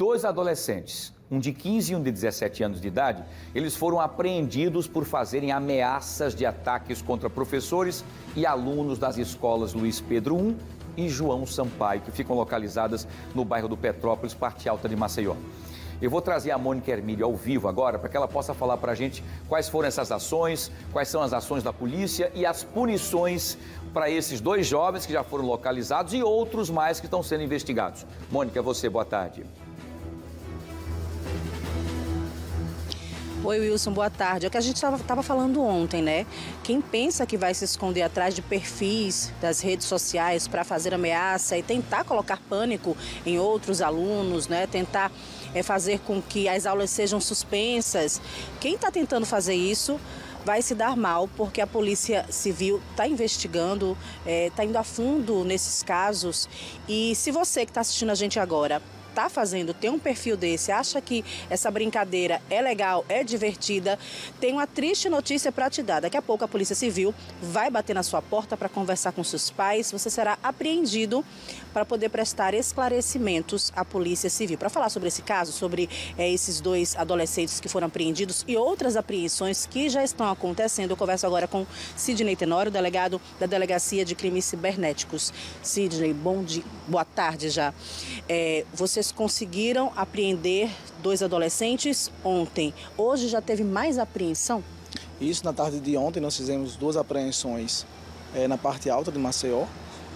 Dois adolescentes, um de 15 e um de 17 anos de idade, eles foram apreendidos por fazerem ameaças de ataques contra professores e alunos das escolas Luiz Pedro I e João Sampaio, que ficam localizadas no bairro do Petrópolis, parte alta de Maceió. Eu vou trazer a Mônica Hermílio ao vivo agora, para que ela possa falar para a gente quais foram essas ações, quais são as ações da polícia e as punições para esses dois jovens que já foram localizados e outros mais que estão sendo investigados. Mônica, você, boa tarde. Oi, Wilson, boa tarde. É o que a gente estava falando ontem, né? Quem pensa que vai se esconder atrás de perfis das redes sociais para fazer ameaça e tentar colocar pânico em outros alunos, né? Tentar fazer com que as aulas sejam suspensas. Quem está tentando fazer isso vai se dar mal, porque a Polícia Civil está investigando, está indo a fundo nesses casos. E se você que está assistindo a gente agora tem um perfil desse, acha que essa brincadeira é legal, é divertida, tem uma triste notícia para te dar. Daqui a pouco a Polícia Civil vai bater na sua porta para conversar com seus pais. Você será apreendido para poder prestar esclarecimentos à Polícia Civil. Para falar sobre esse caso, sobre esses dois adolescentes que foram apreendidos e outras apreensões que já estão acontecendo, eu converso agora com Sidney Tenório, delegado da Delegacia de Crimes Cibernéticos. Sidney, boa tarde já. Vocês conseguiram apreender dois adolescentes ontem. Hoje já teve mais apreensão? Isso, na tarde de ontem nós fizemos duas apreensões na parte alta de Maceió.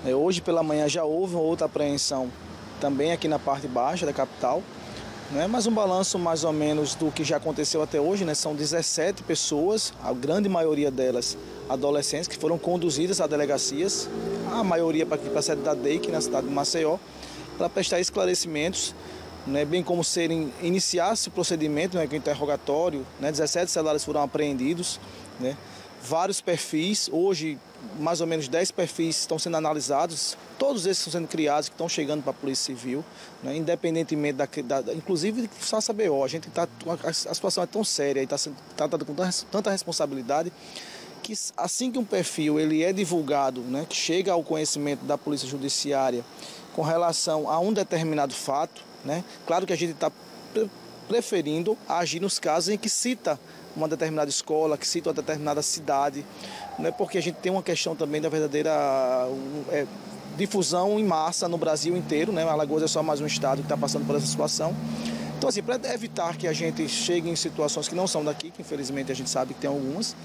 Hoje pela manhã já houve outra apreensão também aqui na parte baixa da capital. Mas um balanço mais ou menos do que já aconteceu até hoje, né? São 17 pessoas, a grande maioria delas adolescentes, que foram conduzidas a delegacias, a maioria para a sede da DEIC, na cidade de Maceió, para prestar esclarecimentos, bem como iniciar-se o procedimento, com o interrogatório. 17 celulares foram apreendidos, vários perfis, hoje mais ou menos 10 perfis estão sendo analisados, todos esses estão sendo criados, que estão chegando para a Polícia Civil, independentemente inclusive só saber, a situação é tão séria e está sendo tratada com tanta responsabilidade, que assim que um perfil ele é divulgado, que chega ao conhecimento da Polícia Judiciária com relação a um determinado fato, claro que a gente está preferindo agir nos casos em que cita uma determinada escola, que cita uma determinada cidade, porque a gente tem uma questão também da verdadeira difusão em massa no Brasil inteiro, Alagoas é só mais um estado que está passando por essa situação. Então, assim, para evitar que a gente chegue em situações que não são daqui, que infelizmente a gente sabe que tem algumas,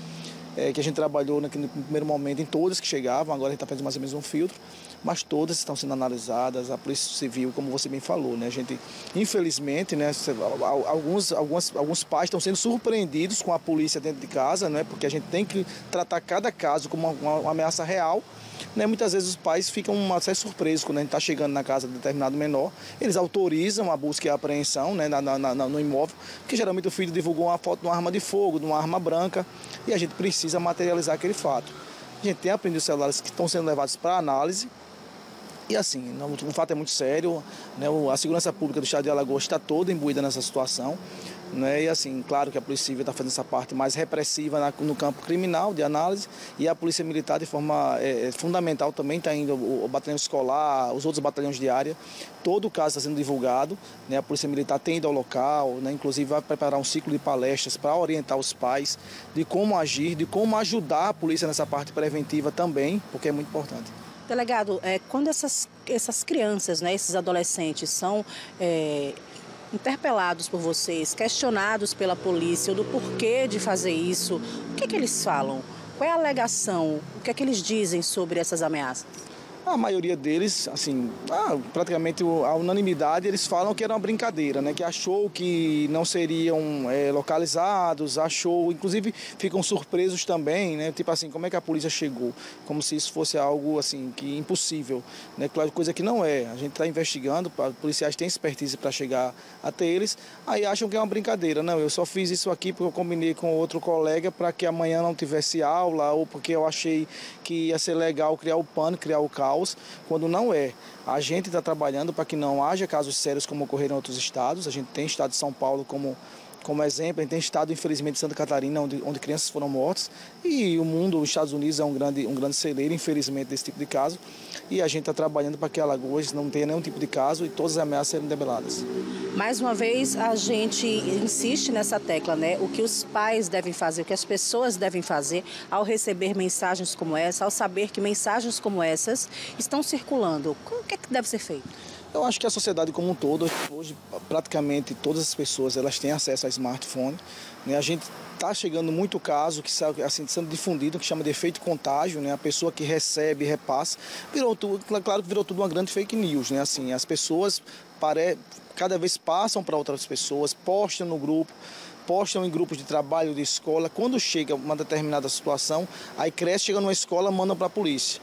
que a gente trabalhou no primeiro momento em todas que chegavam, agora a gente está fazendo mais ou menos um filtro, mas todas estão sendo analisadas, a Polícia Civil, como você bem falou, A gente, infelizmente, alguns pais estão sendo surpreendidos com a polícia dentro de casa, porque a gente tem que tratar cada caso como uma ameaça real. Muitas vezes os pais ficam até surpresos quando a gente está chegando na casa de determinado menor, eles autorizam a busca e a apreensão no imóvel, porque geralmente o filho divulgou uma foto de uma arma de fogo, de uma arma branca, e a gente precisa materializar aquele fato. A gente tem apreendido celulares que estão sendo levados para análise, e assim, o fato é muito sério, a segurança pública do estado de Alagoas está toda imbuída nessa situação, E assim, claro que a Polícia Civil está fazendo essa parte mais repressiva no campo criminal de análise, e a Polícia Militar de forma fundamental também está indo, o batalhão escolar, os outros batalhões de área, todo o caso está sendo divulgado, A Polícia Militar tem ido ao local, inclusive vai preparar um ciclo de palestras para orientar os pais de como agir, de como ajudar a polícia nessa parte preventiva também, porque é muito importante. Delegado, quando essas crianças, esses adolescentes são interpelados por vocês, questionados pela polícia do porquê de fazer isso, o que eles falam? Qual é a alegação? O que eles dizem sobre essas ameaças? A maioria deles, assim, praticamente a unanimidade, eles falam que era uma brincadeira, que achou que não seriam localizados, inclusive ficam surpresos também, tipo assim, como é que a polícia chegou? Como se isso fosse algo, assim, que impossível, coisa que não é. A gente está investigando, os policiais têm expertise para chegar até eles, aí acham que é uma brincadeira. Não, eu só fiz isso aqui porque eu combinei com outro colega para que amanhã não tivesse aula, ou porque eu achei que ia ser legal criar o pânico, criar o caos, quando não é. A gente está trabalhando para que não haja casos sérios como ocorreram em outros estados. A gente tem o estado de São Paulo como Como exemplo, a gente tem estado, infelizmente, em Santa Catarina, onde crianças foram mortas. E o mundo, os Estados Unidos, é um grande celeiro, infelizmente, desse tipo de caso. E a gente está trabalhando para que Alagoas não tenha nenhum tipo de caso e todas as ameaças serem debeladas. Mais uma vez, a gente insiste nessa tecla, né? O que os pais devem fazer, o que as pessoas devem fazer ao receber mensagens como essa, ao saber que mensagens como essas estão circulando. O que é que deve ser feito? Eu acho que a sociedade como um todo, hoje praticamente todas as pessoas elas têm acesso a smartphone, né? A gente está chegando muito caso que assim, sendo difundido, que chama de efeito contágio, né? A pessoa que recebe, repassa, claro que virou tudo uma grande fake news, né? Assim, as pessoas cada vez passam para outras pessoas, postam no grupo, postam em grupos de trabalho, de escola. Quando chega uma determinada situação, aí cresce, chega numa escola, mandam para a polícia.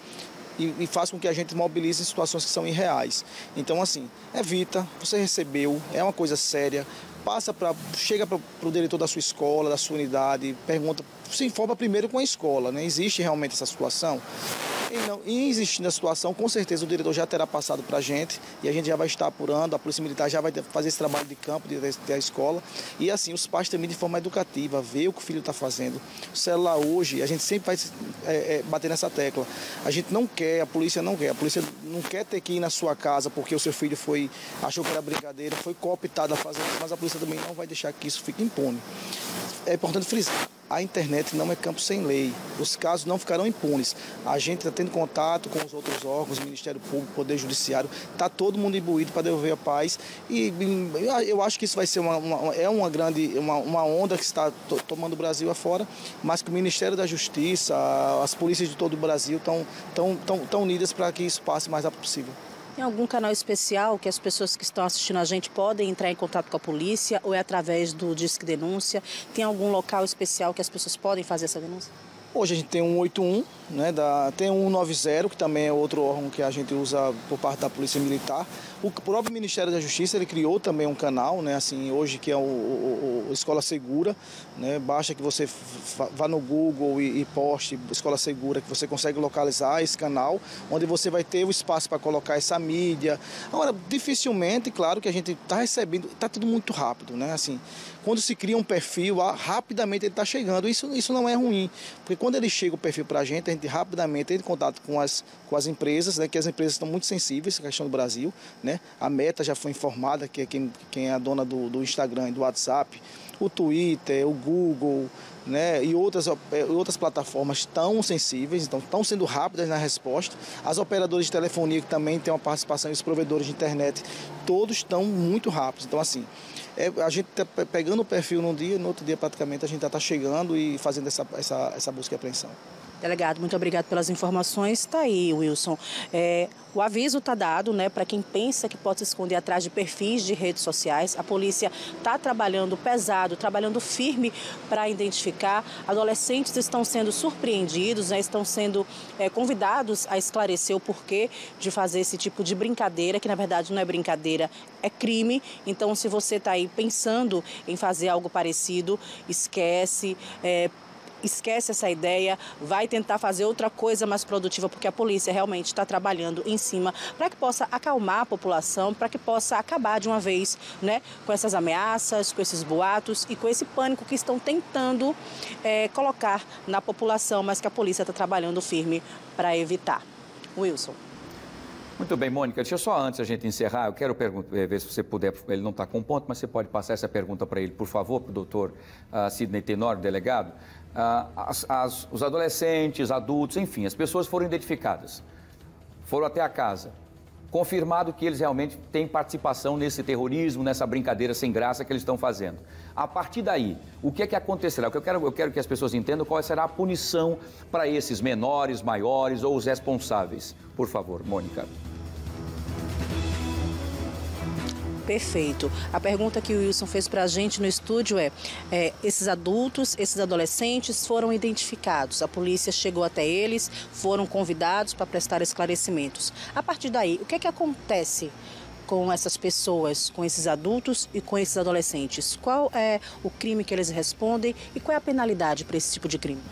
E faz com que a gente mobilize em situações que são irreais. Então, assim, evita, você recebeu, é uma coisa séria, chega para o diretor da sua escola, da sua unidade, pergunta, se informa primeiro com a escola, né? Existe realmente essa situação? E existindo a situação, com certeza o diretor já terá passado para a gente e a gente já vai estar apurando, a Polícia Militar já vai fazer esse trabalho de campo da escola. E assim, os pais também de forma educativa, ver o que o filho está fazendo. O celular hoje, a gente sempre vai bater nessa tecla. A gente não quer, a polícia não quer ter que ir na sua casa porque o seu filho achou que era brincadeira, foi cooptado a fazer isso, mas a polícia também não vai deixar que isso fique impune. É importante frisar, a internet não é campo sem lei, os casos não ficarão impunes. A gente está tendo contato com os outros órgãos, Ministério Público, Poder Judiciário, está todo mundo imbuído para devolver a paz. E eu acho que isso vai ser uma onda que está tomando o Brasil afora, mas que o Ministério da Justiça, as polícias de todo o Brasil estão unidas para que isso passe o mais rápido possível. Tem algum canal especial que as pessoas que estão assistindo a gente podem entrar em contato com a polícia ou é através do Disque Denúncia? Tem algum local especial que as pessoas podem fazer essa denúncia? Hoje a gente tem um 181, né, tem um 190, que também é outro órgão que a gente usa por parte da Polícia Militar. O próprio Ministério da Justiça ele criou também um canal, né, assim, hoje que é o Escola Segura, né, basta que você vá no Google e poste Escola Segura, que você consegue localizar esse canal, onde você vai ter o espaço para colocar essa mídia. Agora, dificilmente, claro que a gente está recebendo, está tudo muito rápido, né, assim, quando se cria um perfil, rapidamente ele está chegando, isso não é ruim, porque quando ele chega o perfil para a gente rapidamente entra em contato com as empresas, né, que as empresas estão muito sensíveis à questão do Brasil, né? A Meta já foi informada, que é quem é a dona do Instagram e do WhatsApp, o Twitter, o Google, né, e outras plataformas tão sensíveis, então estão sendo rápidas na resposta. As operadoras de telefonia que também têm uma participação e os provedores de internet, todos estão muito rápidos. Então, assim, a gente está pegando o perfil num dia, no outro dia praticamente a gente já está chegando e fazendo essa busca e apreensão. Delegado, muito obrigado pelas informações. Está aí, Wilson. O aviso está dado, né, para quem pensa que pode se esconder atrás de perfis de redes sociais. A polícia está trabalhando pesado, trabalhando firme para identificar. Adolescentes estão sendo surpreendidos, né, estão sendo convidados a esclarecer o porquê de fazer esse tipo de brincadeira, que na verdade não é brincadeira, é crime. Então, se você está aí pensando em fazer algo parecido, esquece essa ideia, vai tentar fazer outra coisa mais produtiva, porque a polícia realmente está trabalhando em cima para que possa acalmar a população, para que possa acabar de uma vez, né, com essas ameaças, com esses boatos e com esse pânico que estão tentando colocar na população, mas que a polícia está trabalhando firme para evitar. Wilson. Muito bem, Mônica, deixa eu só antes a gente encerrar, eu quero ver se você puder, ele não está com ponto, mas você pode passar essa pergunta para ele, por favor, para o doutor Sidney Tenório, delegado. Os adolescentes, adultos, enfim, as pessoas foram identificadas, foram até a casa, confirmado que eles realmente têm participação nesse terrorismo, nessa brincadeira sem graça que eles estão fazendo. A partir daí, o que é que acontecerá? Eu quero que as pessoas entendam qual será a punição para esses menores, maiores ou os responsáveis. Por favor, Mônica. Perfeito. A pergunta que o Wilson fez para a gente no estúdio esses adultos, esses adolescentes foram identificados, a polícia chegou até eles, foram convidados para prestar esclarecimentos. A partir daí, o que é que acontece com essas pessoas, com esses adultos e com esses adolescentes? Qual é o crime que eles respondem e qual é a penalidade para esse tipo de crime?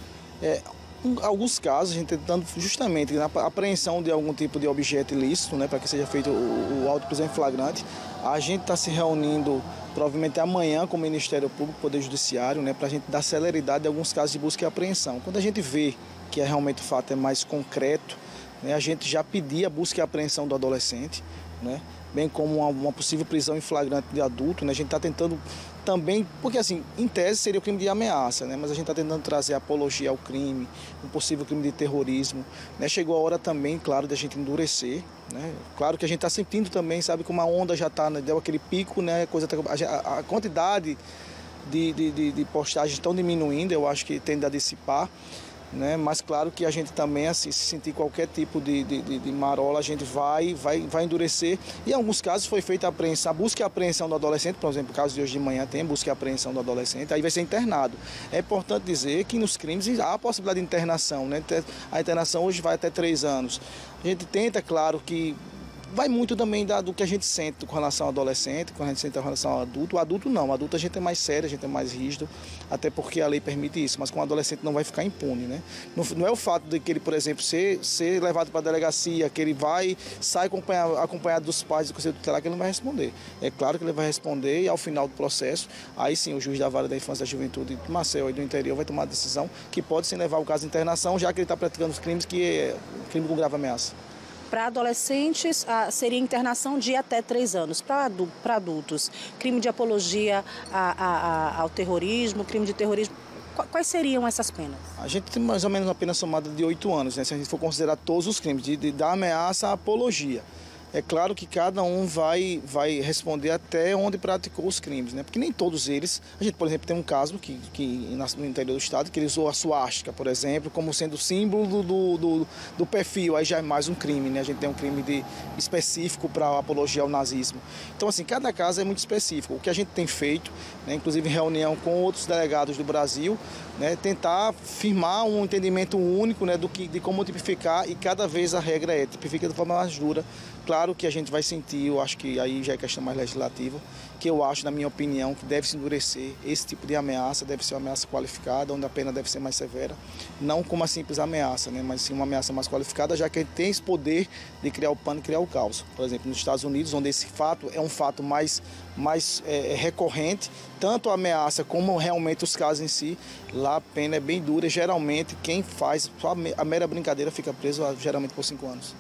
Em alguns casos, a gente tentando justamente na apreensão de algum tipo de objeto ilícito, né, para que seja feito o auto de prisão em flagrante. A gente está se reunindo provavelmente amanhã com o Ministério Público, Poder Judiciário, né, para a gente dar celeridade em alguns casos de busca e apreensão. Quando a gente vê que realmente o fato é mais concreto, né, a gente já pedia a busca e apreensão do adolescente, né, bem como uma possível prisão em flagrante de adulto, né, a gente está tentando também, porque assim, em tese seria o crime de ameaça, né? Mas a gente está tentando trazer apologia ao crime, um possível crime de terrorismo, né? Chegou a hora também, claro, da gente endurecer, né? Claro que a gente está sentindo também, sabe, como a onda já está, né? Deu aquele pico, né? A quantidade de postagens estão diminuindo, eu acho que tende a dissipar, né? Mas claro que a gente também, assim, se sentir qualquer tipo de marola, a gente vai endurecer. E em alguns casos foi feita a busca e apreensão do adolescente, por exemplo, no caso de hoje de manhã tem busca e apreensão do adolescente, aí vai ser internado. É importante dizer que nos crimes há a possibilidade de internação, né? A internação hoje vai até 3 anos. A gente tenta, claro, que vai muito também do que a gente sente com relação ao adolescente, com a gente sente com relação ao adulto. O adulto não, o adulto a gente é mais sério, a gente é mais rígido, até porque a lei permite isso, mas com o adolescente não vai ficar impune, né? Não é o fato de que ele, por exemplo, ser levado para a delegacia, que ele sai acompanhado dos pais do conselho tutelar, que ele não vai responder. É claro que ele vai responder e ao final do processo, aí sim o juiz da Vara da Infância e da Juventude de Maceió e do interior vai tomar a decisão que pode sim levar o caso de internação, já que ele está praticando os crimes que é crime com grave ameaça. Para adolescentes, seria internação de até 3 anos. Para adultos, crime de apologia ao terrorismo, crime de terrorismo. Quais seriam essas penas? A gente tem mais ou menos uma pena somada de 8 anos, né? Se a gente for considerar todos os crimes, da ameaça à apologia. É claro que cada um vai responder até onde praticou os crimes, né? Porque nem todos eles... A gente, por exemplo, tem um caso no interior do estado que ele usou a suástica, por exemplo, como sendo símbolo do perfil. Aí já é mais um crime, né? A gente tem um crime específico para apologia ao nazismo. Então, assim, cada caso é muito específico. O que a gente tem feito, né, inclusive em reunião com outros delegados do Brasil, né, tentar firmar um entendimento único, né, de como tipificar, e cada vez a regra tipifica de forma mais dura. Claro que a gente vai sentir, eu acho que aí já é questão mais legislativa, que eu acho, na minha opinião, que deve se endurecer esse tipo de ameaça, deve ser uma ameaça qualificada, onde a pena deve ser mais severa, não como uma simples ameaça, né, mas sim uma ameaça mais qualificada, já que ele tem esse poder de criar o pânico e criar o caos. Por exemplo, nos Estados Unidos, onde esse fato é um fato mais recorrente, tanto a ameaça como realmente os casos em si, lá a pena é bem dura. Geralmente, quem faz só a mera brincadeira fica preso geralmente por 5 anos.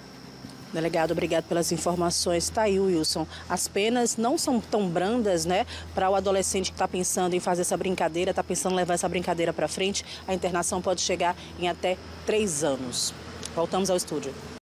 Delegado, obrigado pelas informações. Tá aí, Wilson. As penas não são tão brandas, né? Para o adolescente que está pensando em fazer essa brincadeira, está pensando em levar essa brincadeira para frente, a internação pode chegar em até 3 anos. Voltamos ao estúdio.